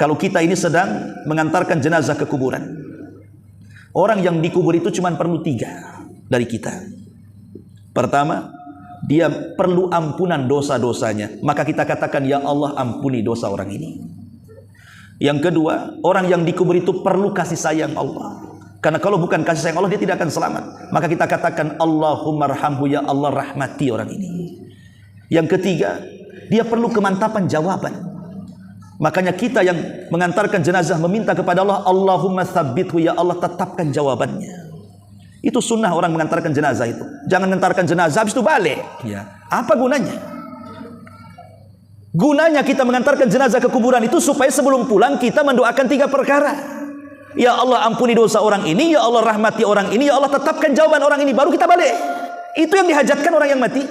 kalau kita ini sedang mengantarkan jenazah ke kuburan. Orang yang dikubur itu cuma perlu 3 dari kita. Pertama, dia perlu ampunan dosa-dosanya. Maka kita katakan, ya Allah ampuni dosa orang ini. Yang kedua, orang yang dikubur itu perlu kasih sayang Allah. Karena kalau bukan kasih sayang Allah, dia tidak akan selamat. Maka kita katakan, Allahumma rahamhu, ya Allah rahmati orang ini. Yang ketiga, dia perlu kemantapan jawaban. Makanya kita yang mengantarkan jenazah meminta kepada Allah, Allahumma tsabbithu, ya Allah tetapkan jawabannya. Itu sunnah orang mengantarkan jenazah itu. Jangan mengantarkan jenazah habis itu balik. Ya. Apa gunanya? Gunanya kita mengantarkan jenazah ke kuburan itu supaya sebelum pulang kita mendoakan 3 perkara. Ya Allah ampuni dosa orang ini, ya Allah rahmati orang ini, ya Allah tetapkan jawaban orang ini, baru kita balik. Itu yang dihajatkan orang yang mati.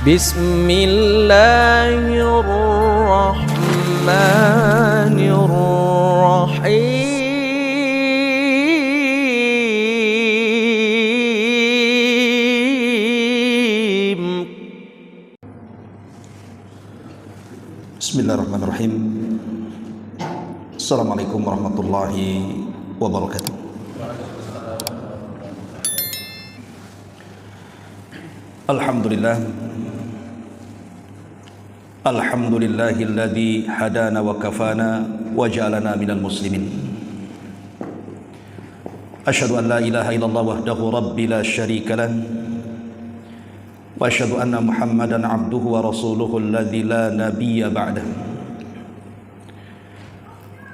Bismillahirrahmanirrahim. Bismillahirrahmanirrahim. Assalamualaikum warahmatullahi wabarakatuh. Alhamdulillah. Alhamdulillahilladzi hadana wa kafana wa ja'alana minal muslimin. Asyhadu an la ilaha illallah wahdahu rabbi la syarika lah. Wa asyhadu anna Muhammadan abduhu wa rasuluhu alladzi la nabiyya ba'dah.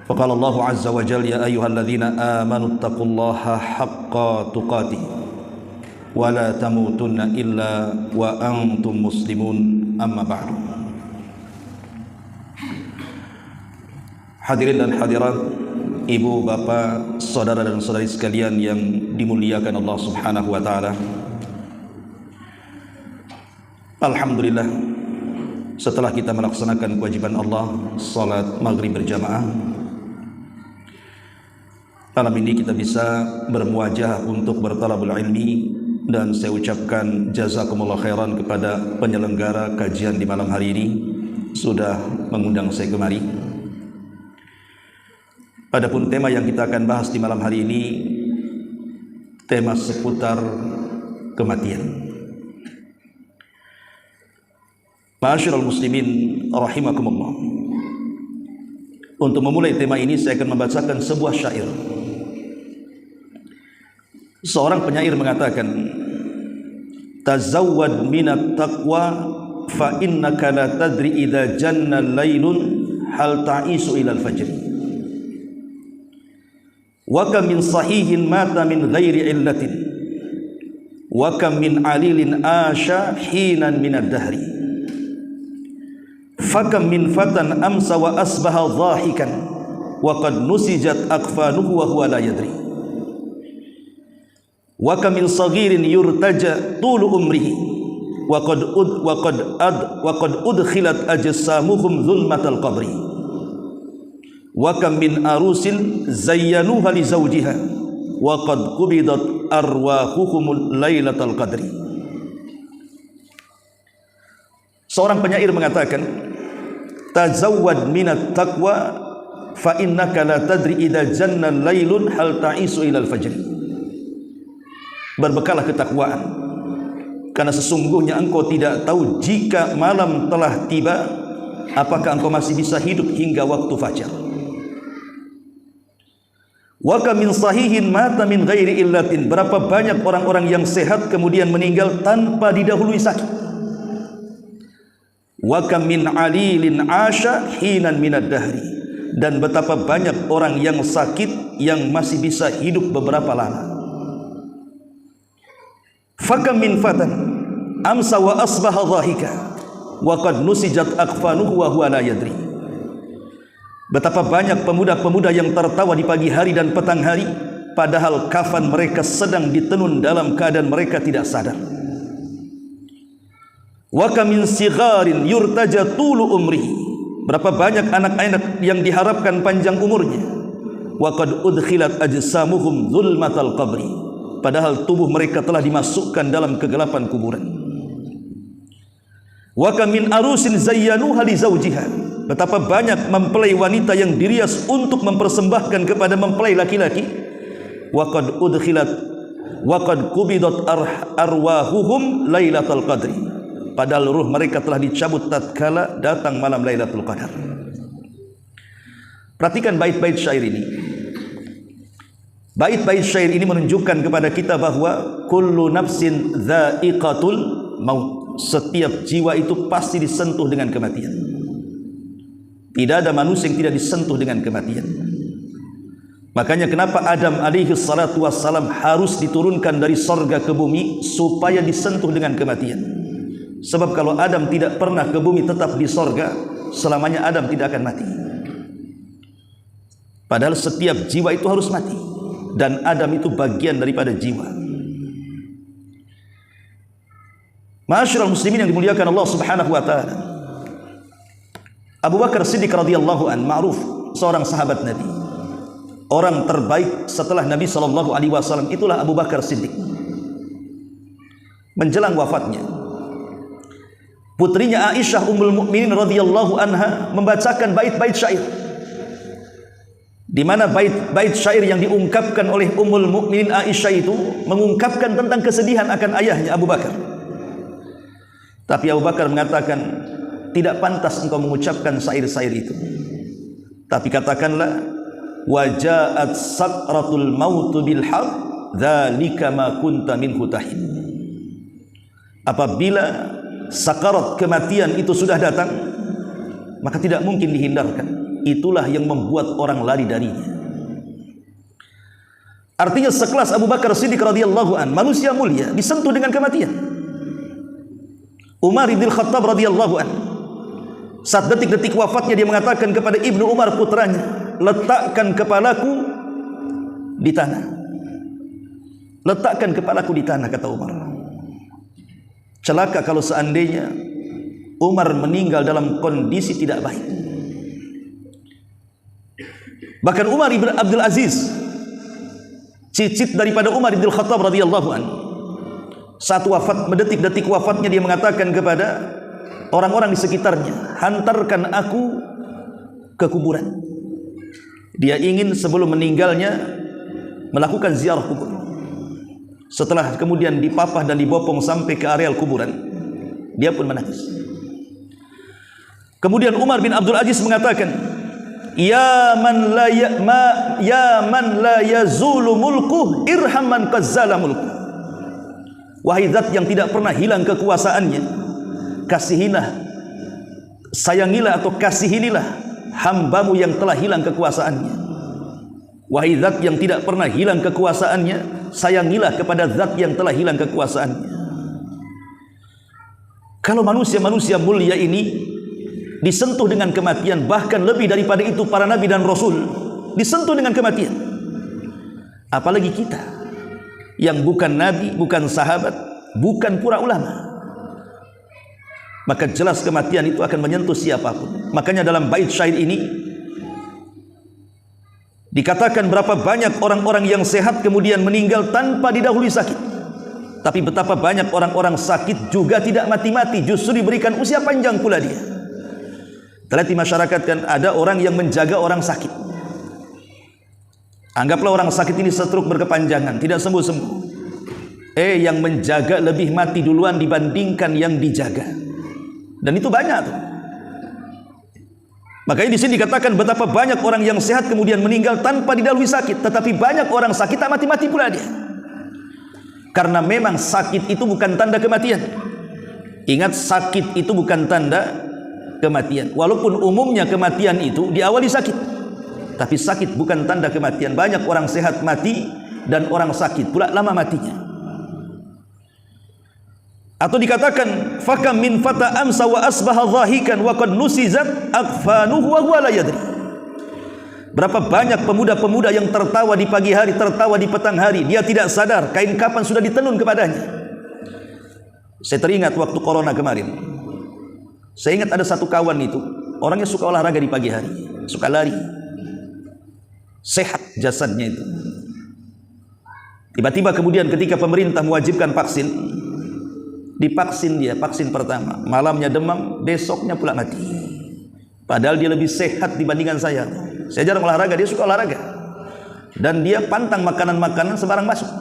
Faqala Allah azza wa jalla, ya ayyuhalladzina amanu taqullaha haqqa tuqatih wa la tamutunna illa wa antum muslimun, amma ba'du. Hadirin dan hadirat, ibu, bapak, saudara dan saudari sekalian yang dimuliakan Allah Subhanahu wa taala. Alhamdulillah, setelah kita melaksanakan kewajiban Allah, salat maghrib berjamaah, malam ini kita bisa bermuajah untuk bertalabul ilmi, dan saya ucapkan jazakumullah khairan kepada penyelenggara kajian di malam hari ini sudah mengundang saya kemari. Adapun tema yang kita akan bahas di malam hari ini, tema seputar kematian. Ma'asyiral muslimin rahimakumullah. Untuk memulai tema ini saya akan membacakan sebuah syair. Seorang penyair mengatakan, tazawwad minat taqwa fa innaka la tadri idza janna laylun hal ta'isu ilal fajr. Wa kam min sahihin mata min ghairi illatin wa kam min alilin asha hinan min ad-dahri. Fakam min fatan amsa wa asbaha dhahikan wa qad nusijat akfanuhu wa huwa la yadri. Wa kam min saghirin yurtaja tulu umrihi wa qad udkhilat ajsamuhum zulmatal qabri. Wa kam min arusin zayyanuha li zawjiha wa qad qubidat arwahuhum lailatal qadri. Seorang penyair mengatakan, tazawwad minat taqwa fa innaka la tadri idza janna lailun hal ta'isu ilal fajr. Berbekalah ketakwaan, karena sesungguhnya engkau tidak tahu jika malam telah tiba, apakah engkau masih bisa hidup hingga waktu fajar. Wa kam min sahihin mata min ghairi illatin. Berapa banyak orang-orang yang sehat kemudian meninggal tanpa didahului sakit. Wa kam min alilin asha hinan minad dahri. Dan betapa banyak orang yang sakit yang masih bisa hidup beberapa lama. Fakam min fatan amsa wa asbaha dhahika wa qad nusijat akfanuhu wa huwa la yadri. Betapa banyak pemuda-pemuda yang tertawa di pagi hari dan petang hari, padahal kafan mereka sedang ditenun dalam keadaan mereka tidak sadar. Wa kam min sigharin yurtaja tulu umrihi. Berapa banyak anak-anak yang diharapkan panjang umurnya. Wa qad udkhilat ajsamuhum zulmatal qabri. Padahal tubuh mereka telah dimasukkan dalam kegelapan kuburan. Wa kam min arusin zayyanuha li zawjiha. Betapa banyak mempelai wanita yang dirias untuk mempersembahkan kepada mempelai laki-laki. Wa qad udkhilat wa qad qubidat arwahuhum lailatul qadri. Padahal ruh mereka telah dicabut tatkala datang malam Lailatul Qadar. Perhatikan bait-bait syair ini. Bait-bait syair ini menunjukkan kepada kita bahwa kullu nafsin dha'iqatul maut. Setiap jiwa itu pasti disentuh dengan kematian. Tidak ada manusia yang tidak disentuh dengan kematian. Makanya kenapa Adam alaihi salatu wassalam harus diturunkan dari sorga ke bumi supaya disentuh dengan kematian. Sebab kalau Adam tidak pernah ke bumi, tetap di sorga, selamanya Adam tidak akan mati. Padahal setiap jiwa itu harus mati, dan Adam itu bagian daripada jiwa. Ma'asyiral muslimin yang dimuliakan Allah Subhanahu wa taala. Abu Bakar Siddiq radhiyallahu an, ma'ruf, seorang sahabat Nabi. Orang terbaik setelah Nabi sallallahu alaihi wasallam itulah Abu Bakar Siddiq. Menjelang wafatnya, putrinya Aisyah Ummul Mukminin radhiyallahu anha membacakan bait-bait syair, di mana bait-bait syair yang diungkapkan oleh Ummul Mukminin Aisyah itu mengungkapkan tentang kesedihan akan ayahnya Abu Bakar. Tapi Abu Bakar mengatakan, tidak pantas engkau mengucapkan syair-syair itu. Tapi katakanlah, wajaat sakratul mautu bil haq dzalika ma kunta minhu tahid. Apabila sakarat kematian itu sudah datang, maka tidak mungkin dihindarkan. Itulah yang membuat orang lari darinya. Artinya sekelas Abu Bakar Siddiq radhiyallahu an, manusia mulia, disentuh dengan kematian. Umar bin Khattab radhiyallahu an, saat detik-detik wafatnya dia mengatakan kepada Ibnu Umar putranya, letakkan kepalaku di tanah. Letakkan kepalaku di tanah, kata Umar. Celaka kalau seandainya Umar meninggal dalam kondisi tidak baik. Bahkan Umar ibn Abdul Aziz, cicit daripada Umar ibn Khattab radhiyallahu anhu, saat wafat, detik-detik wafatnya dia mengatakan kepada orang-orang di sekitarnya, hantarkan aku ke kuburan. Dia ingin sebelum meninggalnya melakukan ziarah kubur. Setelah kemudian dipapah dan dibopong sampai ke areal kuburan, dia pun menangis. Kemudian Umar bin Abdul Aziz mengatakan, ya man la yazulu mulku irham man qazzala mulku. Wahai zat yang tidak pernah hilang kekuasaannya, kasihilah, sayangilah atau kasihinilah hambamu yang telah hilang kekuasaannya. Wahai zat yang tidak pernah hilang kekuasaannya, sayangilah kepada zat yang telah hilang kekuasaannya. Kalau manusia-manusia mulia ini disentuh dengan kematian, bahkan lebih daripada itu para nabi dan rasul disentuh dengan kematian, apalagi kita yang bukan nabi, bukan sahabat, bukan pura ulama, maka jelas kematian itu akan menyentuh siapapun. Makanya dalam bait syair ini dikatakan berapa banyak orang-orang yang sehat kemudian meninggal tanpa didahului sakit. Tapi betapa banyak orang-orang sakit juga tidak mati-mati, justru diberikan usia panjang pula dia. Terlihat di masyarakat kan ada orang yang menjaga orang sakit. Anggaplah orang sakit ini stroke berkepanjangan, tidak sembuh-sembuh. Yang menjaga lebih mati duluan dibandingkan yang dijaga. Dan itu banyak tuh. Makanya di sini dikatakan betapa banyak orang yang sehat kemudian meninggal tanpa didahului sakit, tetapi banyak orang sakit tak mati-mati pula dia. Karena memang sakit itu bukan tanda kematian. Ingat, sakit itu bukan tanda kematian. Walaupun umumnya kematian itu diawali sakit, tapi sakit bukan tanda kematian. Banyak orang sehat mati dan orang sakit pula lama matinya. Atau dikatakan fakam min fata amsa wa asbaha dhahikan wa qad nusizat akfanuhu wa huwa la yadri. Berapa banyak pemuda-pemuda yang tertawa di pagi hari, tertawa di petang hari, dia tidak sadar kain kapan sudah ditenun kepadanya. Saya teringat waktu corona kemarin, saya ingat ada satu kawan itu, orangnya suka olahraga di pagi hari, suka lari, sehat jasadnya itu. Tiba-tiba kemudian ketika pemerintah mewajibkan vaksin, Divaksin dia, vaksin pertama, malamnya demam, besoknya pula mati. Padahal dia lebih sehat dibandingkan saya. Saya jarang olahraga, dia suka olahraga. Dan dia pantang makanan-makanan sembarang masuk.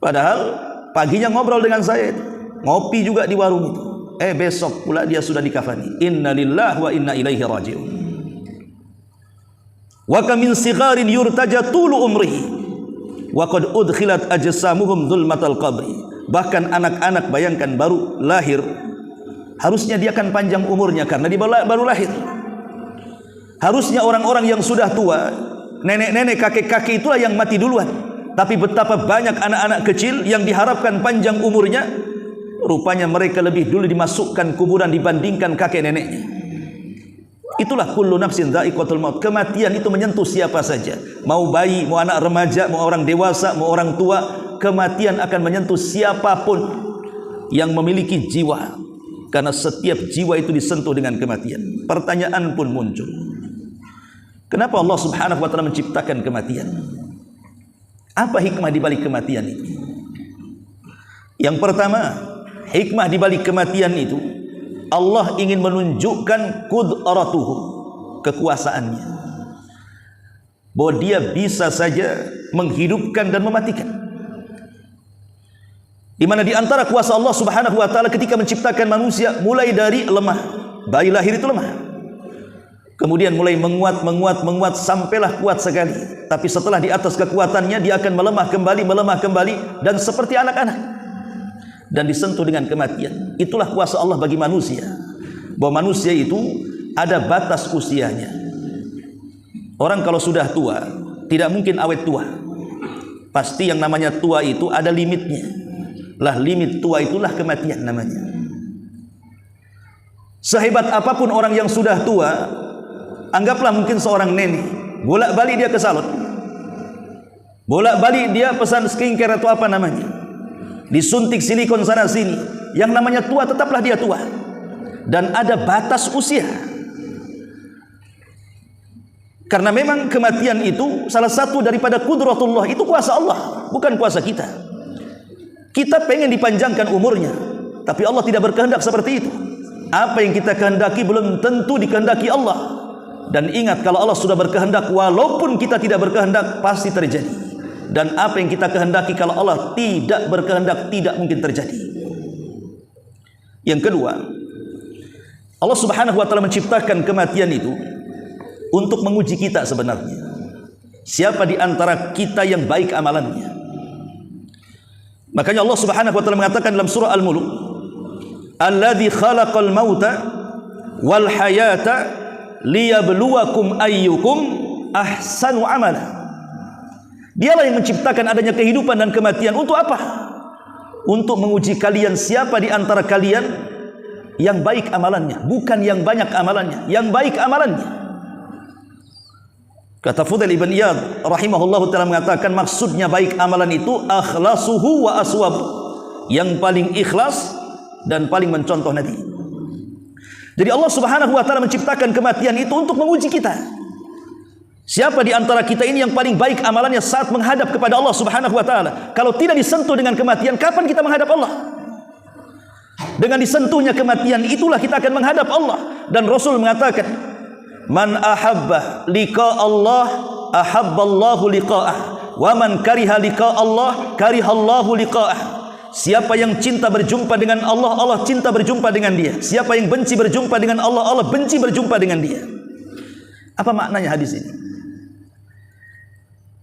Padahal paginya ngobrol dengan saya itu, ngopi juga di warung itu. Besok pula dia sudah dikafani. Innalillahi wa inna ilaihi raji'un. Wa kam min sigharin yurtaja tulu umrihi wa qad udkhilat ajsamuhum dzulmatal qabri. Bahkan anak-anak, bayangkan, baru lahir, harusnya dia akan panjang umurnya karena dia baru lahir. Harusnya orang-orang yang sudah tua, nenek-nenek, kakek-kakek, itulah yang mati duluan. Tapi betapa banyak anak-anak kecil yang diharapkan panjang umurnya, rupanya mereka lebih dulu dimasukkan kuburan dibandingkan kakek neneknya. Itulah kullu nafsin dha'iqatul maut. Kematian itu menyentuh siapa saja, mau bayi, mau anak remaja, mau orang dewasa, mau orang tua. Kematian akan menyentuh siapapun yang memiliki jiwa, karena setiap jiwa itu disentuh dengan kematian. Pertanyaan pun muncul, kenapa Allah Subhanahu wa ta'ala menciptakan kematian? Apa hikmah di balik kematian itu? Yang pertama, hikmah di balik kematian itu, Allah ingin menunjukkan qudratuhu, kekuasaannya, bahwa dia bisa saja menghidupkan dan mematikan. Di mana di antara kuasa Allah Subhanahu wa ta'ala ketika menciptakan manusia, mulai dari lemah, bayi lahir itu lemah, kemudian mulai menguat sampailah kuat sekali. Tapi setelah di atas kekuatannya, dia akan melemah kembali, dan seperti anak-anak, dan disentuh dengan kematian. Itulah kuasa Allah bagi manusia, bahwa manusia itu ada batas usianya. Orang kalau sudah tua tidak mungkin awet tua, pasti yang namanya tua itu ada limitnya. Lah limit tua itulah kematian namanya. Sehebat apapun orang yang sudah tua, anggaplah mungkin seorang nenek, bolak-balik dia ke salon, bolak-balik dia pesan skincare atau apa namanya, disuntik silikon sana sini, yang namanya tua tetaplah dia tua. Dan ada batas usia, karena memang kematian itu salah satu daripada qudratullah, itu kuasa Allah, bukan kuasa kita. Kita pengen dipanjangkan umurnya, tapi Allah tidak berkehendak seperti itu. Apa yang kita kehendaki belum tentu dikehendaki Allah. Dan ingat, kalau Allah sudah berkehendak, walaupun kita tidak berkehendak, pasti terjadi. Dan apa yang kita kehendaki kalau Allah tidak berkehendak, tidak mungkin terjadi. Yang kedua, Allah Subhanahu wa ta'ala menciptakan kematian itu untuk menguji kita sebenarnya. Siapa di antara kita yang baik amalannya? Makanya Allah Subhanahu wa ta'ala mengatakan dalam surah Al-Mulk, alladzi khalaqal mauta wal hayata liyabluwakum ayyukum ahsanu amala. Dialah yang menciptakan adanya kehidupan dan kematian. Untuk apa? Untuk menguji kalian, siapa di antara kalian yang baik amalannya, bukan yang banyak amalannya, yang baik amalannya. Kata Fudail ibn Iyad rahimahullahu ta'ala mengatakan, maksudnya baik amalan itu akhlasuhu wa aswab, yang paling ikhlas dan paling mencontoh Nabi. Jadi Allah Subhanahu wa ta'ala menciptakan kematian itu untuk menguji kita. Siapa di antara kita ini yang paling baik amalannya saat menghadap kepada Allah Subhanahu wa ta'ala? Kalau tidak disentuh dengan kematian, kapan kita menghadap Allah? Dengan disentuhnya kematian itulah kita akan menghadap Allah. Dan Rasul mengatakan, man ahabba liqa Allah ahabballahu liqa'ah, wa man kariha liqa Allah karihallahu liqa'ah. Siapa yang cinta berjumpa dengan Allah, Allah cinta berjumpa dengan dia. Siapa yang benci berjumpa dengan Allah, Allah benci berjumpa dengan dia. Apa maknanya hadis ini?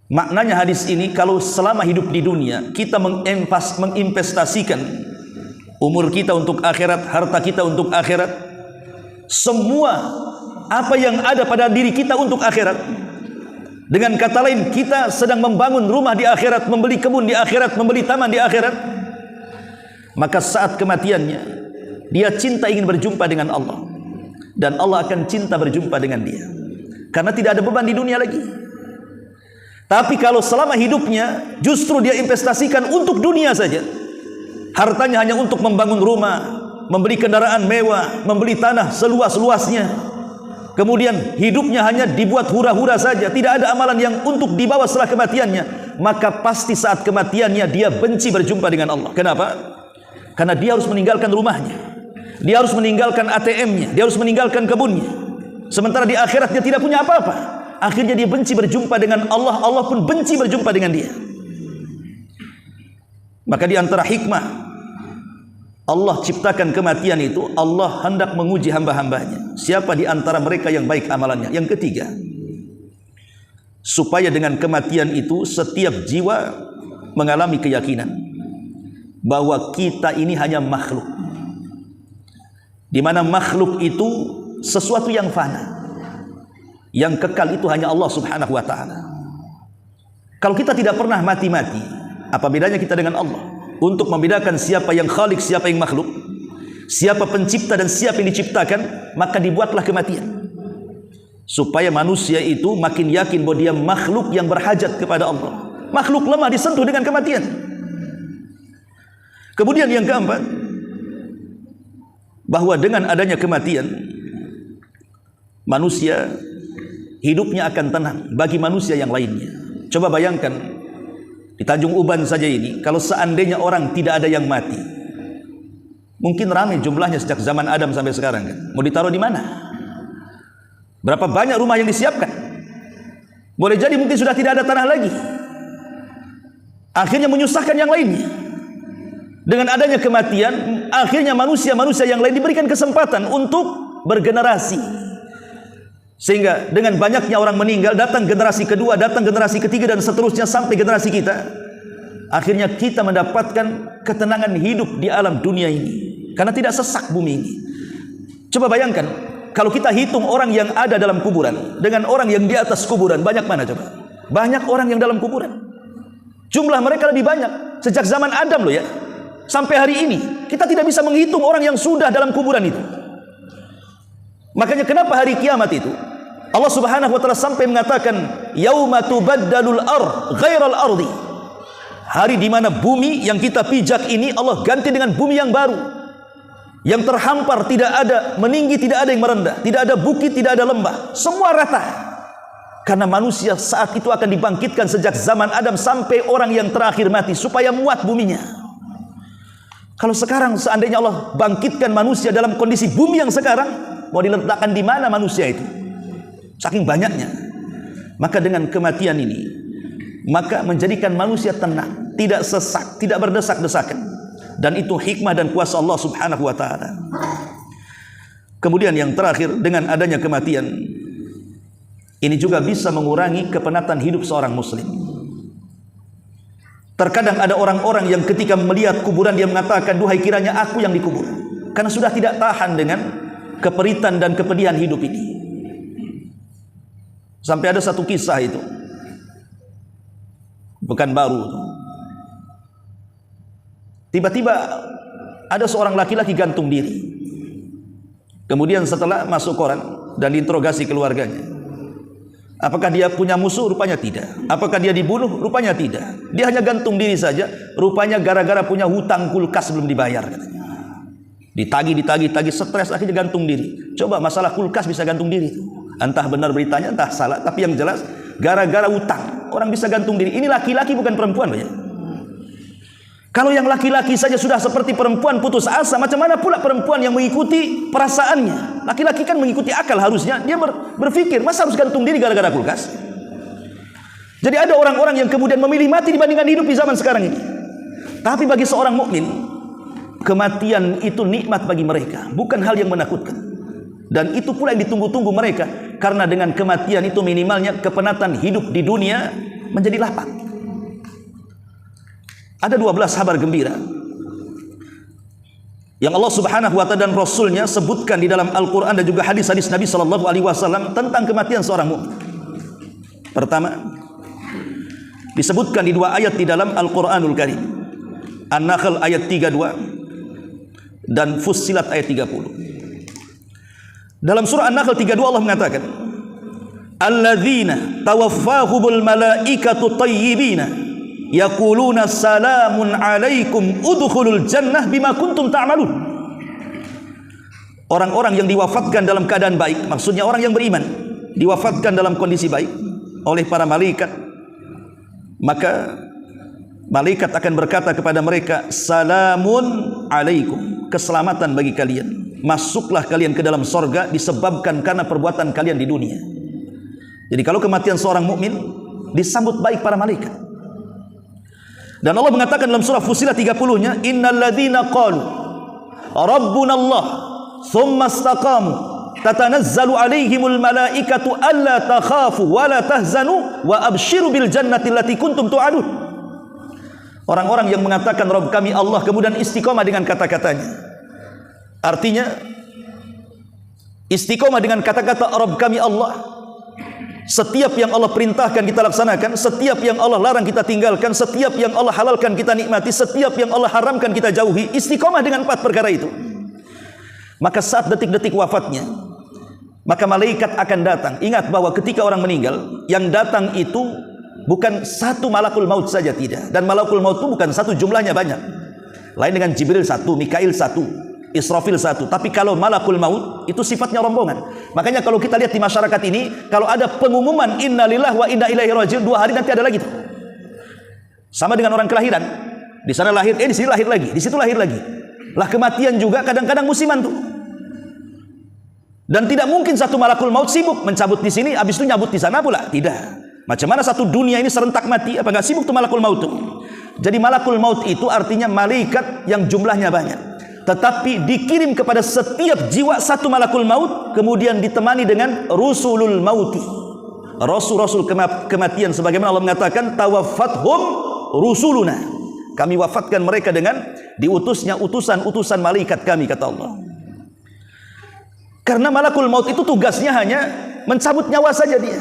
Maknanya hadis ini, kalau selama hidup di dunia kita menginvestasikan umur kita untuk akhirat, harta kita untuk akhirat, semua apa yang ada pada diri kita untuk akhirat. Dengan kata lain, kita sedang membangun rumah di akhirat, membeli kebun di akhirat, membeli taman di akhirat. Maka saat kematiannya, dia cinta ingin berjumpa dengan Allah, dan Allah akan cinta berjumpa dengan dia, karena tidak ada beban di dunia lagi. Tapi kalau selama hidupnya justru dia investasikan untuk dunia saja, hartanya hanya untuk membangun rumah, membeli kendaraan mewah, membeli tanah seluas-luasnya, kemudian hidupnya hanya dibuat hura-hura saja, tidak ada amalan yang untuk dibawa setelah kematiannya, maka pasti saat kematiannya dia benci berjumpa dengan Allah. Kenapa? Karena dia harus meninggalkan rumahnya, dia harus meninggalkan ATM-nya, dia harus meninggalkan kebunnya. Sementara di akhirat dia tidak punya apa-apa. Akhirnya dia benci berjumpa dengan Allah, Allah pun benci berjumpa dengan dia. Maka di antara hikmah Allah ciptakan kematian itu, Allah hendak menguji hamba-hambanya. Siapa di antara mereka yang baik amalannya? Yang ketiga, supaya dengan kematian itu setiap jiwa mengalami keyakinan bahwa kita ini hanya makhluk, di mana makhluk itu sesuatu yang fana, yang kekal itu hanya Allah Subhanahu wa ta'ala. Kalau kita tidak pernah mati-mati, apa bedanya kita dengan Allah? Untuk membedakan siapa yang khalik, siapa yang makhluk, siapa pencipta dan siapa yang diciptakan, maka dibuatlah kematian, supaya manusia itu makin yakin bahwa dia makhluk yang berhajat kepada Allah. Makhluk lemah disentuh dengan kematian. Kemudian yang keempat, bahwa dengan adanya kematian, manusia hidupnya akan tenang bagi manusia yang lainnya. Coba bayangkan di Tanjung Uban saja ini, kalau seandainya orang tidak ada yang mati, mungkin ramai jumlahnya sejak zaman Adam sampai sekarang kan. Mau ditaruh di mana? Berapa banyak rumah yang disiapkan? Boleh jadi mungkin sudah tidak ada tanah lagi. Akhirnya menyusahkan yang lainnya. Dengan adanya kematian, akhirnya manusia-manusia yang lain diberikan kesempatan untuk bergenerasi. Sehingga dengan banyaknya orang meninggal, datang generasi kedua, datang generasi ketiga, dan seterusnya sampai generasi kita. Akhirnya kita mendapatkan ketenangan hidup di alam dunia ini, karena tidak sesak bumi ini. Coba bayangkan, kalau kita hitung orang yang ada dalam kuburan dengan orang yang di atas kuburan, banyak mana coba? Banyak orang yang dalam kuburan. Jumlah mereka lebih banyak sejak zaman Adam loh ya. Sampai hari ini kita tidak bisa menghitung orang yang sudah dalam kuburan itu. Makanya kenapa hari kiamat itu Allah Subhanahu wa taala sampai mengatakan yauma tubaddalul ardh ghairal ardi. Hari di mana bumi yang kita pijak ini Allah ganti dengan bumi yang baru. Yang terhampar, tidak ada meninggi, tidak ada yang merendah, tidak ada bukit, tidak ada lembah, semua rata. Karena manusia saat itu akan dibangkitkan sejak zaman Adam sampai orang yang terakhir mati supaya muat buminya. Kalau sekarang seandainya Allah bangkitkan manusia dalam kondisi bumi yang sekarang, mau diletakkan di mana manusia itu? Saking banyaknya. Maka dengan kematian ini, maka menjadikan manusia tenang, tidak sesak, tidak berdesak-desakan. Dan itu hikmah dan kuasa Allah Subhanahu wa ta'ala. Kemudian yang terakhir, dengan adanya kematian, ini juga bisa mengurangi kepenatan hidup seorang muslim. Terkadang ada orang-orang yang ketika melihat kuburan dia mengatakan, duhai kiranya aku yang dikubur. Karena sudah tidak tahan dengan keperitan dan kepedihan hidup ini. Sampai ada satu kisah itu, Pekanbaru. Tiba-tiba ada seorang laki-laki gantung diri. Kemudian setelah masuk koran dan diinterogasi keluarganya, apakah dia punya musuh? Rupanya tidak. Apakah dia dibunuh? Rupanya tidak. Dia hanya gantung diri saja. Rupanya gara-gara punya hutang kulkas belum dibayar katanya. Ditagih, stres, akhirnya gantung diri. Coba masalah kulkas bisa gantung diri itu. Entah benar beritanya, entah salah, tapi yang jelas gara-gara hutang orang bisa gantung diri. Ini laki-laki bukan perempuan loh ya. Kalau yang laki-laki saja sudah seperti perempuan putus asa, macam mana pula perempuan yang mengikuti perasaannya? Laki-laki kan mengikuti akal harusnya. Dia berpikir, masa harus gantung diri gara-gara kulkas? Jadi ada orang-orang yang kemudian memilih mati dibandingkan hidup di zaman sekarang ini. Tapi bagi seorang mukmin, kematian itu nikmat bagi mereka, bukan hal yang menakutkan. Dan itu pula yang ditunggu-tunggu mereka, karena dengan kematian itu minimalnya kepenatan hidup di dunia menjadi lapang. Ada 12 kabar gembira yang Allah Subhanahu wa ta'ala dan Rasulnya sebutkan di dalam Al-Quran dan juga hadis-hadis Nabi Sallallahu Alaihi Wasallam tentang kematian seorang mukmin. Pertama, disebutkan di 2 ayat di dalam Al-Quranul Karim, An-Nahl ayat 32 dan Fussilat ayat 30. Dalam surah An-Nahl 32 Allah mengatakan, alladzina tawaffahumul malaikatu tayyibina yaquluna salamun alaikum udkhulul jannah bima kuntum ta'malun. Orang-orang yang diwafatkan dalam keadaan baik, maksudnya orang yang beriman, diwafatkan dalam kondisi baik oleh para malaikat, maka malaikat akan berkata kepada mereka, salamun alaikum, keselamatan bagi kalian, masuklah kalian ke dalam sorga disebabkan karena perbuatan kalian di dunia. Jadi kalau kematian seorang mukmin disambut baik para malaikat. Dan Allah mengatakan dalam surah Fussilat 30-nya, innal ladzina qalu rabbuna Allah tsumma istaqamu tatanazzalu alaihimul malaikatu alla takhafu wa la tahzanu wa abshiru bil jannati allati kuntum tu'adun. Orang-orang yang mengatakan Rabb kami Allah kemudian istiqomah dengan kata-katanya. Artinya istiqomah dengan kata-kata Rabb kami Allah. Setiap yang Allah perintahkan kita laksanakan, setiap yang Allah larang kita tinggalkan, setiap yang Allah halalkan kita nikmati, setiap yang Allah haramkan kita jauhi. Istiqomah dengan 4 perkara itu. Maka saat detik-detik wafatnya, maka malaikat akan datang. Ingat bahwa ketika orang meninggal, yang datang itu bukan satu malakul maut saja, tidak. Dan malakul maut itu bukan satu, jumlahnya banyak. Lain dengan Jibril 1, Mikail 1, Israfil 1. Tapi kalau malakul maut itu sifatnya rombongan. Makanya kalau kita lihat di masyarakat ini, kalau ada pengumuman innalillahi wa inna ilaihi raji'un, 2 hari nanti ada lagi tuh. Sama dengan orang kelahiran. Di sana lahir, di sini lahir lagi, di situ lahir lagi. Lah kematian juga kadang-kadang musiman tuh. Dan tidak mungkin satu malakul maut sibuk mencabut di sini, habis itu nyabut di sana pula. Tidak. Macam mana satu dunia ini serentak mati, apa enggak sibuk tuh malakul maut tuh. Jadi malakul maut itu artinya malaikat yang jumlahnya banyak, tetapi dikirim kepada setiap jiwa satu malakul maut, kemudian ditemani dengan rusulul mauti, rasul-rasul kematian, sebagaimana Allah mengatakan tawaffathum rusuluna, kami wafatkan mereka dengan diutusnya utusan-utusan malaikat kami, kata Allah. Karena malakul maut itu tugasnya hanya mencabut nyawa saja dia.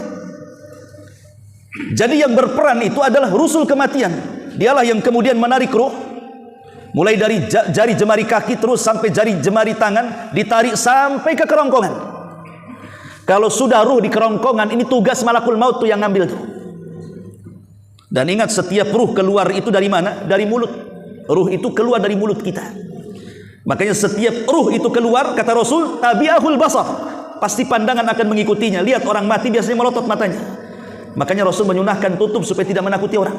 Jadi yang berperan itu adalah rusul kematian. Dialah yang kemudian menarik ruh, mulai dari jari jemari kaki terus sampai jari jemari tangan, ditarik sampai ke kerongkongan. Kalau sudah ruh di kerongkongan, ini tugas malakul maut tuh yang ngambil tuh. Dan ingat, setiap ruh keluar itu dari mana? Dari mulut. Ruh itu keluar dari mulut kita. Makanya setiap ruh itu keluar, kata Rasul, tabi'ahul basar, pasti pandangan akan mengikutinya. Lihat orang mati biasanya melotot matanya. Makanya Rasul menyunahkan tutup supaya tidak menakuti orang.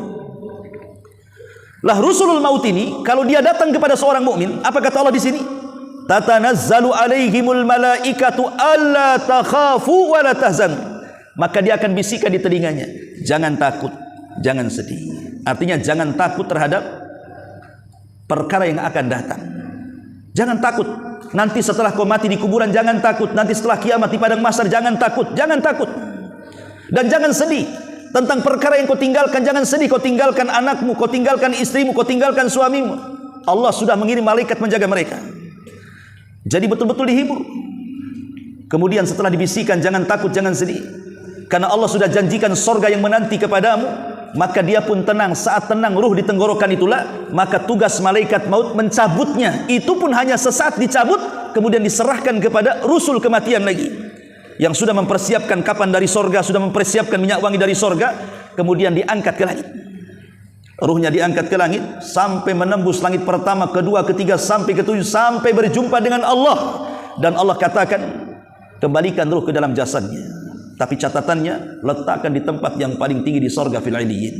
Lah rusulul maut ini kalau dia datang kepada seorang mukmin, apa kata Allah di sini? Tatanazzalu alaihimul malaikatu alla takhafu wa la tahzanu. Maka dia akan bisikan di telinganya, jangan takut, jangan sedih. Artinya jangan takut terhadap perkara yang akan datang. Jangan takut nanti setelah kau mati di kuburan, jangan takut nanti setelah kiamat di padang mahsyar, jangan takut, jangan takut. Dan jangan sedih tentang perkara yang kau tinggalkan. Jangan sedih, kau tinggalkan anakmu, kau tinggalkan istrimu, kau tinggalkan suamimu. Allah sudah mengirim malaikat menjaga mereka. Jadi betul-betul dihibur. Kemudian setelah dibisikkan, jangan takut, jangan sedih, karena Allah sudah janjikan sorga yang menanti kepadamu. Maka dia pun tenang. Saat tenang ruh di tenggorokan itulah, maka tugas malaikat maut mencabutnya. Itu pun hanya sesaat dicabut, kemudian diserahkan kepada rusul kematian lagi, yang sudah mempersiapkan kapan dari sorga, sudah mempersiapkan minyak wangi dari sorga, kemudian diangkat ke langit. Ruhnya diangkat ke langit sampai menembus langit pertama, kedua, ketiga, sampai ketujuh, sampai berjumpa dengan Allah. Dan Allah katakan, kembalikan ruh ke dalam jasadnya, tapi catatannya letakkan di tempat yang paling tinggi di sorga fil iliyyin.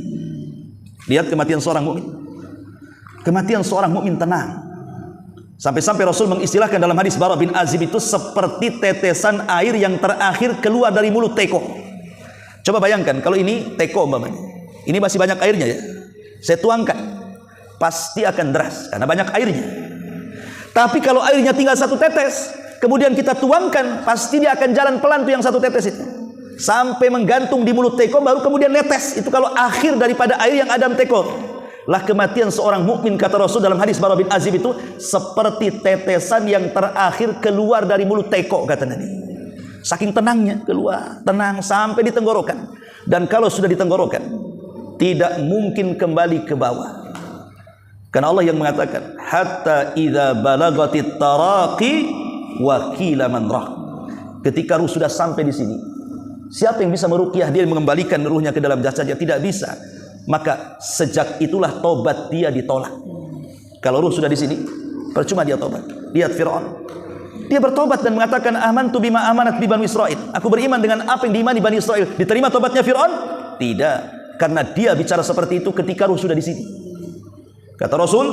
Lihat kematian seorang mukmin. Kematian seorang mukmin tenang. Sampai-sampai Rasul mengistilahkan dalam hadis Bara bin Azib itu seperti tetesan air yang terakhir keluar dari mulut teko. Coba bayangkan kalau ini teko umpamanya, ini masih banyak airnya ya, saya tuangkan, pasti akan deras karena banyak airnya. Tapi kalau airnya tinggal 1 tetes, kemudian kita tuangkan, pasti dia akan jalan pelan tuh yang 1 tetes itu, sampai menggantung di mulut teko, baru kemudian netes. Itu kalau akhir daripada air yang ada dalam teko. Lah kematian seorang mukmin, kata Rasul dalam hadis Bara bin Azib itu seperti tetesan yang terakhir keluar dari mulut teko, kata Nabi. Saking tenangnya keluar, tenang sampai di tenggorokan. Dan kalau sudah di tenggorokan, tidak mungkin kembali ke bawah. Karena Allah yang mengatakan, hatta idza balagatit taraqi wa qila man rah. Ketika ruh sudah sampai di sini, siapa yang bisa meruqyah dia, mengembalikan ruhnya ke dalam jasadnya? Tidak bisa. Maka sejak itulah tobat dia ditolak. Kalau ruh sudah di sini, percuma dia tobat. Lihat Fir'aun, dia bertobat dan mengatakan amantu bima amanat bi Bani Israil. Aku beriman dengan apa yang diimani Bani Israil. Diterima tobatnya Fir'aun? Tidak, karena dia bicara seperti itu ketika ruh sudah di sini. Kata Rasul,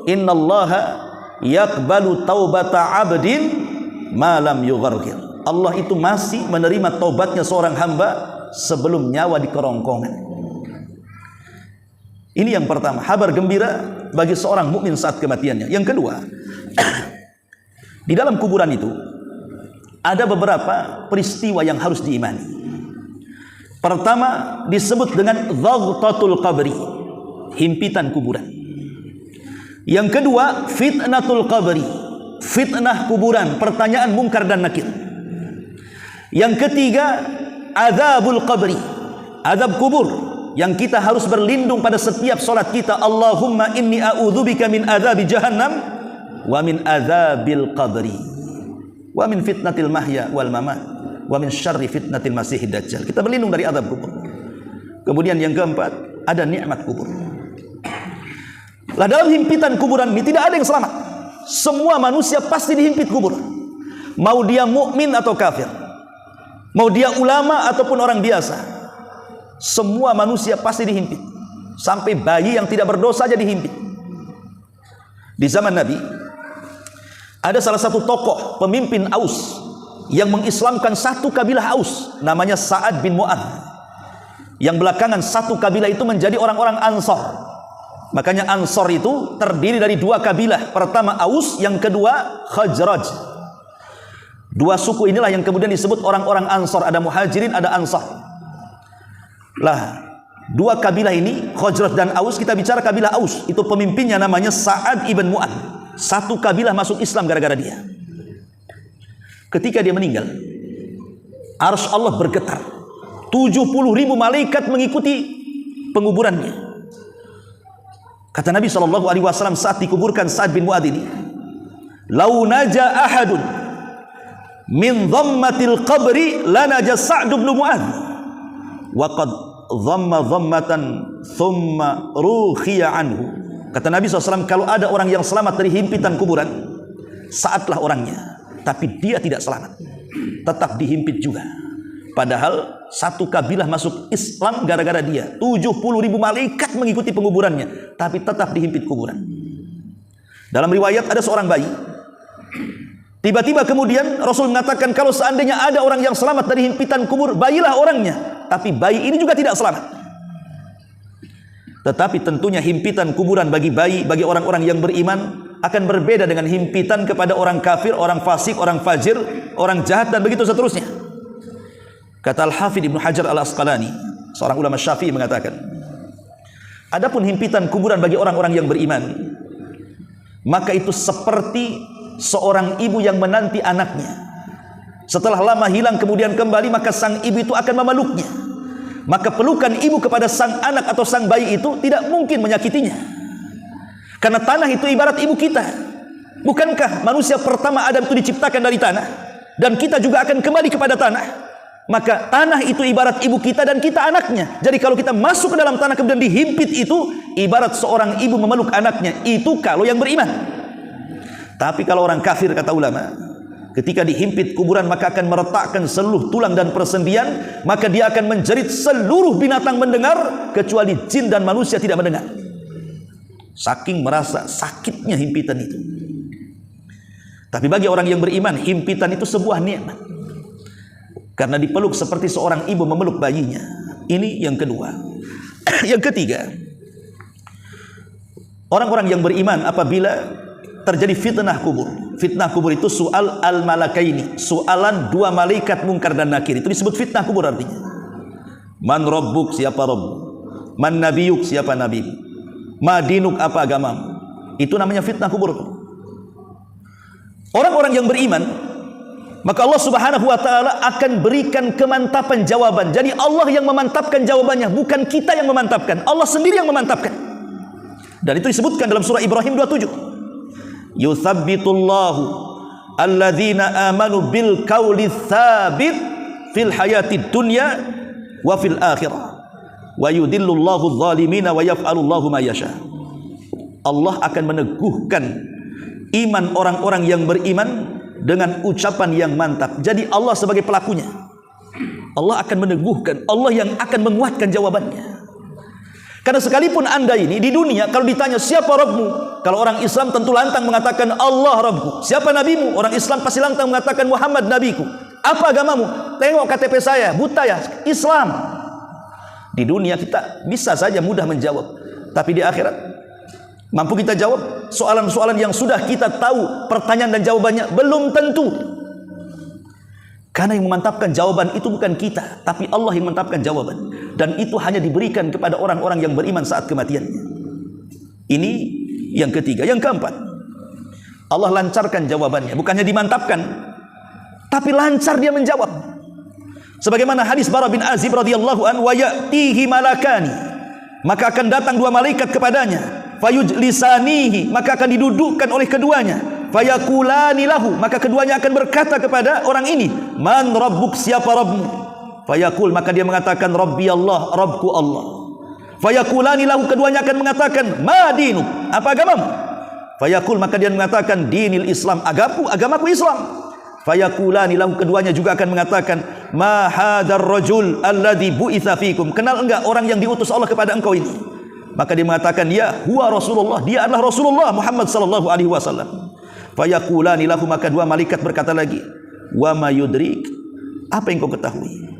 innallaha yaqbalu taubata 'abdin ma lam yughargir. Allah itu masih menerima taubatnya seorang hamba sebelum nyawa di kerongkongan. Ini yang pertama, kabar gembira bagi seorang mukmin saat kematiannya. Yang kedua, di dalam kuburan itu ada beberapa peristiwa yang harus diimani. Pertama disebut dengan dhaghtatul qabri, himpitan kuburan. Yang kedua, fitnatul qabri, fitnah kuburan, pertanyaan mungkar dan nakir. Yang ketiga, azabul qabri, azab kubur, yang kita harus berlindung pada setiap solat kita. Allahumma inni a'udzubika min azabi jahannam wa min azabil qabri wa min fitnatil mahya wal mamat wa min syarri fitnatil masihid dajjal. Kita berlindung dari azab kubur. Kemudian yang keempat, ada nikmat kubur. Lah dalam himpitan kuburan ini tidak ada yang selamat. Semua manusia pasti dihimpit kubur. Mau dia mukmin atau kafir, mau dia ulama ataupun orang biasa, semua manusia pasti dihimpit. Sampai bayi yang tidak berdosa aja dihimpit. Di zaman Nabi ada salah satu tokoh pemimpin Aus yang mengislamkan satu kabilah Aus, namanya Sa'ad bin Mu'adz, yang belakangan satu kabilah itu menjadi orang-orang Ansor. Makanya Ansor itu terdiri dari dua kabilah, pertama Aus, yang kedua Khazraj. Dua suku inilah yang kemudian disebut orang-orang Ansor. Ada Muhajirin, ada Ansar. Lah, dua kabilah ini, Khazraj dan Aus, kita bicara kabilah Aus, itu pemimpinnya namanya Sa'ad ibn Mu'adz. Satu kabilah masuk Islam gara-gara dia. Ketika dia meninggal, arsy Allah bergetar. 70.000 malaikat mengikuti penguburannya. Kata Nabi SAW saat dikuburkan Sa'ad bin Mu'adz ini, "Lau naja ahadun min dhammatil qabri lanaja Sa'd bin Mu'adz wa qad dhamma dhammatan thumma rukhiya anhu." Kata Nabi SAW, kalau ada orang yang selamat dari himpitan kuburan, Sa'adlah orangnya, tapi dia tidak selamat, tetap dihimpit juga. Padahal satu kabilah masuk Islam gara-gara dia. 70.000 malaikat mengikuti penguburannya, tapi tetap dihimpit kuburan. Dalam riwayat ada seorang bayi. Tiba-tiba kemudian Rasul mengatakan, kalau seandainya ada orang yang selamat dari himpitan kubur, bayilah orangnya. Tapi bayi ini juga tidak selamat. Tetapi tentunya himpitan kuburan bagi bayi, bagi orang-orang yang beriman, akan berbeda dengan himpitan kepada orang kafir, orang fasik, orang fajir, orang jahat, dan begitu seterusnya. Kata Al-Hafidh Ibnu Hajar Al-Asqalani, seorang ulama Syafi'i, mengatakan, adapun himpitan kuburan bagi orang-orang yang beriman, maka itu seperti seorang ibu yang menanti anaknya. Setelah lama hilang kemudian kembali, maka sang ibu itu akan memeluknya. Maka pelukan ibu kepada sang anak atau sang bayi itu tidak mungkin menyakitinya. Karena tanah itu ibarat ibu kita. Bukankah manusia pertama Adam itu diciptakan dari tanah? Dan kita juga akan kembali kepada tanah. Maka tanah itu ibarat ibu kita dan kita anaknya. Jadi kalau kita masuk ke dalam tanah kemudian dihimpit, itu ibarat seorang ibu memeluk anaknya. Itu kalau yang beriman. Tapi kalau orang kafir, kata ulama, ketika dihimpit kuburan maka akan meretakkan seluruh tulang dan persendian, maka dia akan menjerit, seluruh binatang mendengar kecuali jin dan manusia tidak mendengar. Saking merasa sakitnya himpitan itu. Tapi bagi orang yang beriman, himpitan itu sebuah nikmat. Karena dipeluk seperti seorang ibu memeluk bayinya. Ini yang kedua. Yang ketiga, orang-orang yang beriman apabila terjadi fitnah kubur. Fitnah kubur itu soal al-malakaini, soalan dua malaikat mungkar dan nakir. Itu disebut fitnah kubur artinya. Man rabbuk, siapa Rabb? Man nabiyuk, siapa nabi? Ma dinuk, apa agamamu? Itu namanya fitnah kubur. Orang-orang yang beriman, maka Allah Subhanahu wa ta'ala akan berikan kemantapan jawaban. Jadi Allah yang memantapkan jawabannya, bukan kita yang memantapkan. Allah sendiri yang memantapkan. Dan itu disebutkan dalam surah Ibrahim 27. Yuthabbitullahu alladzina amanu bil qawli tsabit fil hayatid dunya wa fil akhirah. Wa yudillullahu adh-dhalimina wa yaf'alullahu ma yasha. Allah akan meneguhkan iman orang-orang yang beriman dengan ucapan yang mantap. Jadi Allah sebagai pelakunya, Allah akan meneguhkan, Allah yang akan menguatkan jawabannya. Karena sekalipun Anda ini di dunia kalau ditanya siapa Rabbmu, kalau orang Islam tentu lantang mengatakan Allah Rabbku. Siapa nabimu? Orang Islam pasti lantang mengatakan Muhammad nabiku. Apa agamamu? Tengok KTP saya, buta ya, Islam. Di dunia kita bisa saja mudah menjawab, tapi di akhirat mampu kita jawab soalan-soalan yang sudah kita tahu pertanyaan dan jawabannya? Belum tentu. Karena yang memantapkan jawaban itu bukan kita, tapi Allah yang memantapkan jawaban. Dan itu hanya diberikan kepada orang-orang yang beriman saat kematiannya. Ini yang ketiga. Yang keempat, Allah lancarkan jawabannya. Bukannya dimantapkan, tapi lancar dia menjawab. Sebagaimana hadis Bara bin Azib radhiyallahu anhu, wa ya'tihi malakani, maka akan datang dua malaikat kepadanya, fayujlisanihi, maka akan didudukkan oleh keduanya, fayakulani lahu, maka keduanya akan berkata kepada orang ini, man rabbuk, siapa Rabbmu? Fayakul, maka dia mengatakan Rabbi Allah, Rabbku Allah. Fayakulani lahu, keduanya akan mengatakan ma dinuk, apa agamamu? Fayakul, maka dia mengatakan dinil Islam, agamaku Islam. Fayakulani lahu, keduanya juga akan mengatakan ma hadzal rajul alladzi bu'itsa fikum, kenal enggak orang yang diutus Allah kepada engkau ini? Maka dia mengatakan ya huwa Rasulullah, dia adalah Rasulullah Muhammad sallallahu alaihi wasallam. Fayakulani lahu, maka dua malaikat berkata lagi, wa ma yudrik, apa yang kau ketahui?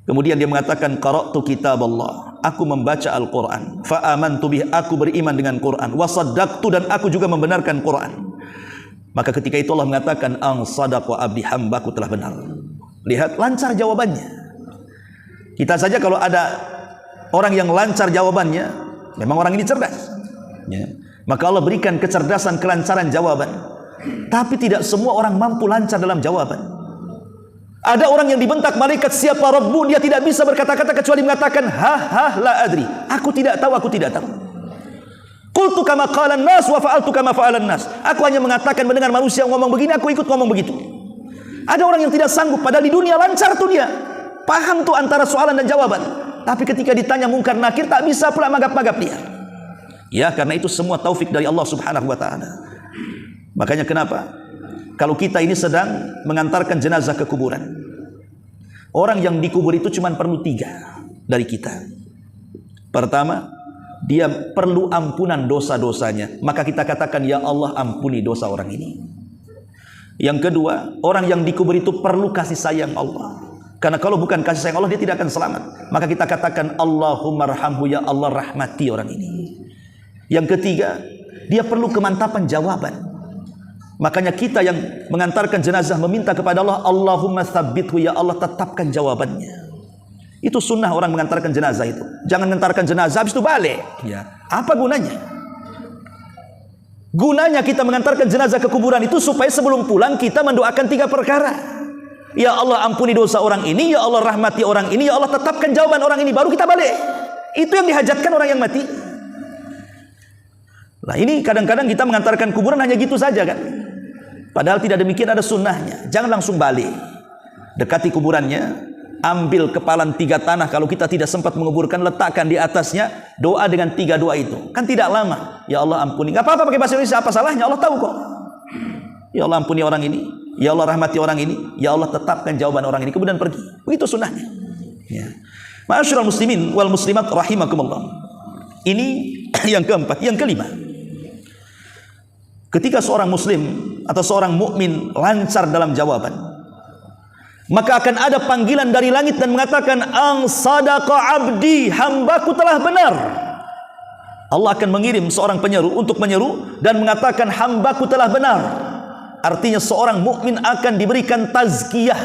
Kemudian dia mengatakan qara'tu kitab Allah, aku membaca Al-Quran, fa amantu bih, aku beriman dengan Quran, wa saddaqtu, dan aku juga membenarkan Quran. Maka ketika itu Allah mengatakan ang sadaqa abdi, hambaku telah benar. Lihat, lancar jawabannya. Kita saja kalau ada orang yang lancar jawabannya, memang orang ini cerdas ya. Maka Allah berikan kecerdasan, kelancaran jawaban. Tapi tidak semua orang mampu lancar dalam jawaban. Ada orang yang dibentak malaikat siapa Rabbu, dia tidak bisa berkata-kata kecuali mengatakan la adri, aku tidak tahu, aku tidak tahu. Qultu kama qalan nas wa fa'altu kama fa'alan nas, aku hanya mengatakan mendengar manusia ngomong begini, aku ikut ngomong begitu. Ada orang yang tidak sanggup, padahal di dunia lancar tuh dia, paham tuh antara soalan dan jawaban, tapi ketika ditanya mungkar nakir tak bisa pula magap-magap dia. Ya, karena itu semua taufik dari Allah subhanahu wa ta'ala. Makanya kenapa kalau kita ini sedang mengantarkan jenazah ke kuburan, orang yang dikubur itu cuma perlu tiga dari kita. Pertama, dia perlu ampunan dosa-dosanya, maka kita katakan ya Allah ampuni dosa orang ini. Yang kedua, orang yang dikubur itu perlu kasih sayang Allah, karena kalau bukan kasih sayang Allah dia tidak akan selamat, maka kita katakan Allahumma arhamhu, ya Allah rahmati orang ini. Yang ketiga, dia perlu kemantapan jawaban. Makanya kita yang mengantarkan jenazah meminta kepada Allah, Allahumma tsabbithu, ya Allah tetapkan jawabannya. Itu sunnah orang mengantarkan jenazah itu. Jangan mengantarkan jenazah habis itu balik. Ya. Apa gunanya? Gunanya kita mengantarkan jenazah ke kuburan itu supaya sebelum pulang kita mendoakan tiga perkara. Ya Allah ampuni dosa orang ini, ya Allah rahmati orang ini, ya Allah tetapkan jawaban orang ini, baru kita balik. Itu yang dihajatkan orang yang mati. Nah ini kadang-kadang kita mengantarkan kuburan hanya gitu saja kan. Padahal tidak demikian, ada sunnahnya. Jangan langsung balik. Dekati kuburannya, ambil kepalan tiga tanah. Kalau kita tidak sempat menguburkan, letakkan di atasnya, doa dengan tiga doa itu. Kan tidak lama. Ya Allah ampuni. Gak apa-apa pakai bahasa Indonesia, apa salahnya? Allah tahu kok. Ya Allah ampuni orang ini, ya Allah rahmati orang ini, ya Allah tetapkan jawaban orang ini, kemudian pergi. Begitu sunnahnya. Ya. Ma'asyiral muslimin wal muslimat rahimakumullah. Ini yang keempat. Yang kelima, ketika seorang muslim atau seorang mukmin lancar dalam jawaban, maka akan ada panggilan dari langit dan mengatakan ang sadaqa abdi, hambaku telah benar. Allah akan mengirim seorang penyeru untuk menyeru dan mengatakan hambaku telah benar. Artinya seorang mukmin akan diberikan tazkiyah,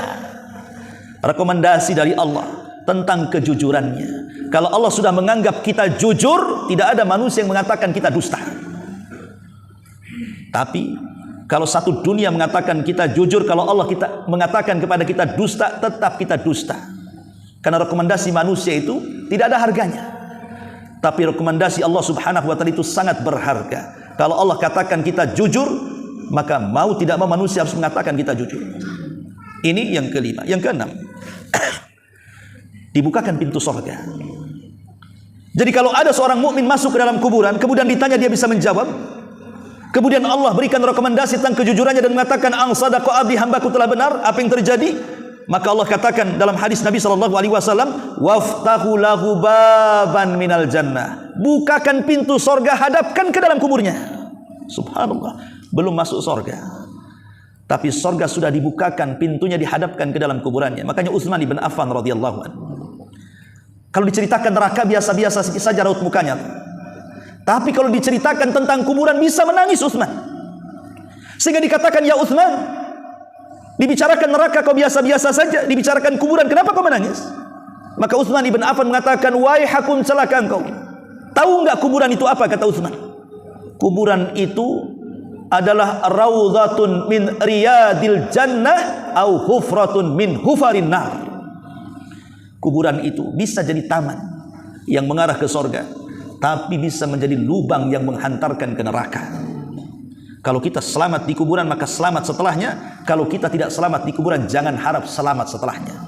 rekomendasi dari Allah tentang kejujurannya. Kalau Allah sudah menganggap kita jujur, tidak ada manusia yang mengatakan kita dusta. Tapi kalau satu dunia mengatakan kita jujur, kalau Allah kita mengatakan kepada kita dusta, tetap kita dusta. Karena rekomendasi manusia itu tidak ada harganya. Tapi rekomendasi Allah subhanahu wa ta'ala itu sangat berharga. Kalau Allah katakan kita jujur, maka mau tidak mau manusia harus mengatakan kita jujur. Ini yang kelima. Yang keenam, dibukakan pintu surga. Jadi kalau ada seorang mukmin masuk ke dalam kuburan, kemudian ditanya dia bisa menjawab, kemudian Allah berikan rekomendasi tentang kejujurannya dan mengatakan ang sadaqa abdi, hambaku telah benar, apa yang terjadi? Maka Allah katakan dalam hadis Nabi SAW, waftahu lahu baban minal jannah. Bukakan pintu sorga, hadapkan ke dalam kuburnya. Subhanallah, belum masuk sorga, tapi sorga sudah dibukakan, pintunya dihadapkan ke dalam kuburannya. Makanya Utsman ibn Affan radhiyallahu anhu, kalau diceritakan neraka biasa-biasa saja raut mukanya, tapi kalau diceritakan tentang kuburan bisa menangis Utsman. Sehingga dikatakan, ya Utsman, dibicarakan neraka kau biasa-biasa saja, dibicarakan kuburan kenapa kau menangis? Maka Utsman ibn Affan mengatakan, waihakum, celaka engkau. Tahu enggak kuburan itu apa? Kata Utsman, kuburan itu adalah raudhatun min riyadil jannah au hufratun min hufarin nar. Kuburan itu bisa jadi taman yang mengarah ke sorga, tapi bisa menjadi lubang yang menghantarkan ke neraka. Kalau kita selamat di kuburan, maka selamat setelahnya. Kalau kita tidak selamat di kuburan, jangan harap selamat setelahnya.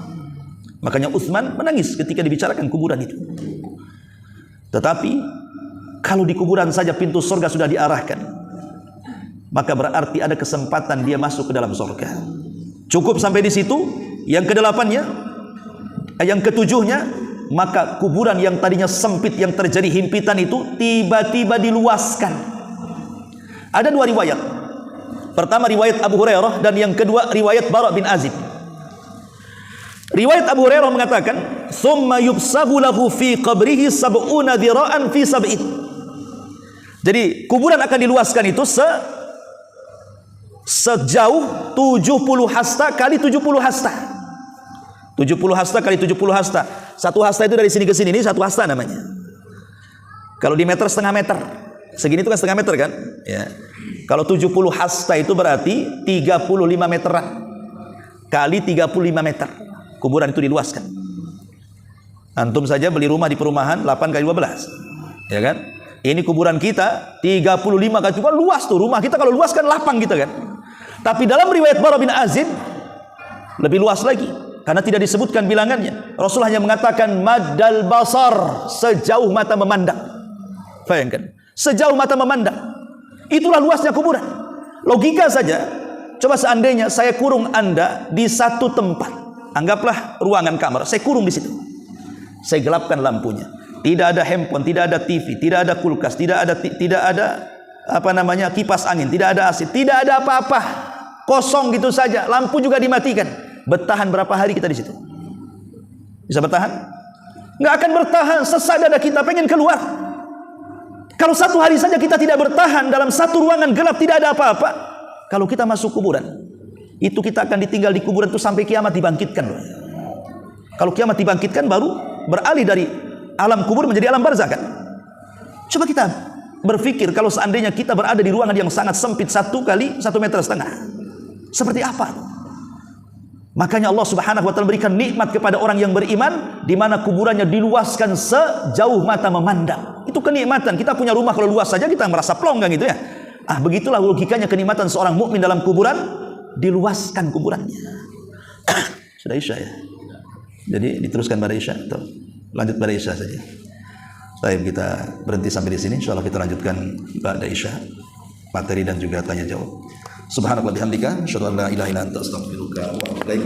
Makanya Utsman menangis ketika dibicarakan kuburan itu. Tetapi kalau di kuburan saja pintu surga sudah diarahkan, maka berarti ada kesempatan dia masuk ke dalam surga. Cukup sampai di situ. Yang kedelapannya, yang ketujuhnya, maka kuburan yang tadinya sempit, yang terjadi himpitan itu tiba-tiba diluaskan. Ada dua riwayat. Pertama riwayat Abu Hurairah, dan yang kedua riwayat Bara bin Azib. Riwayat Abu Hurairah mengatakan, "Tsumma yubsahu lahu fi qabrihi sab'una dhira'an fi sab'in." Jadi kuburan akan diluaskan itu sejauh 70 hasta kali 70 hasta. 70 hasta kali 70 hasta. Satu hasta itu dari sini ke sini, ini satu hasta namanya. Kalau di meter, setengah meter. Segini itu kan setengah meter kan? Ya. Kalau 70 hasta itu berarti 35 meteran kali 35 meter. Kuburan itu diluaskan. Antum saja beli rumah di perumahan 8 kali 12. Ya kan? Ini kuburan kita 35 kali 12, luas tuh rumah kita, kalau luas kan lapang gitu kan. Tapi dalam riwayat Bara bin Azib lebih luas lagi, karena tidak disebutkan bilangannya. Rasul hanya mengatakan maddal basar, sejauh mata memandang. Bayangkan, sejauh mata memandang. Itulah luasnya kuburan. Logika saja, coba seandainya saya kurung Anda di satu tempat, anggaplah ruangan kamar, saya kurung di situ. Saya gelapkan lampunya. Tidak ada handphone, tidak ada TV, tidak ada kulkas, tidak ada kipas angin, tidak ada AC, tidak ada apa-apa. Kosong gitu saja. Lampu juga dimatikan. Bertahan berapa hari kita di situ? Bisa bertahan? Nggak akan bertahan. Sesak dada kita, pengen keluar. Kalau satu hari saja kita tidak bertahan dalam satu ruangan gelap, tidak ada apa-apa. Kalau kita masuk kuburan, itu kita akan ditinggal di kuburan itu sampai kiamat dibangkitkan. Kalau kiamat dibangkitkan, baru beralih dari alam kubur menjadi alam barzakh kan? Coba kita berpikir kalau seandainya kita berada di ruangan yang sangat sempit 1 kali 1,5 meter, seperti apa? Makanya Allah Subhanahu wa taala berikan nikmat kepada orang yang beriman, di mana kuburannya diluaskan sejauh mata memandang. Itu kenikmatan. Kita punya rumah kalau luas saja kita merasa plong kan gitu ya. Begitulah logikanya kenikmatan seorang mukmin dalam kuburan, diluaskan kuburannya. Sudah Isya ya. Jadi diteruskan pada Isya atau lanjut pada Isya saja. Baik, kita berhenti sampai di sini. Insyaallah kita lanjutkan pada Isya, materi dan juga tanya jawab. Subhanallah bihamdika, asyhadu an la ilaha illa anta, astaghfiruka wa atubu ilaik.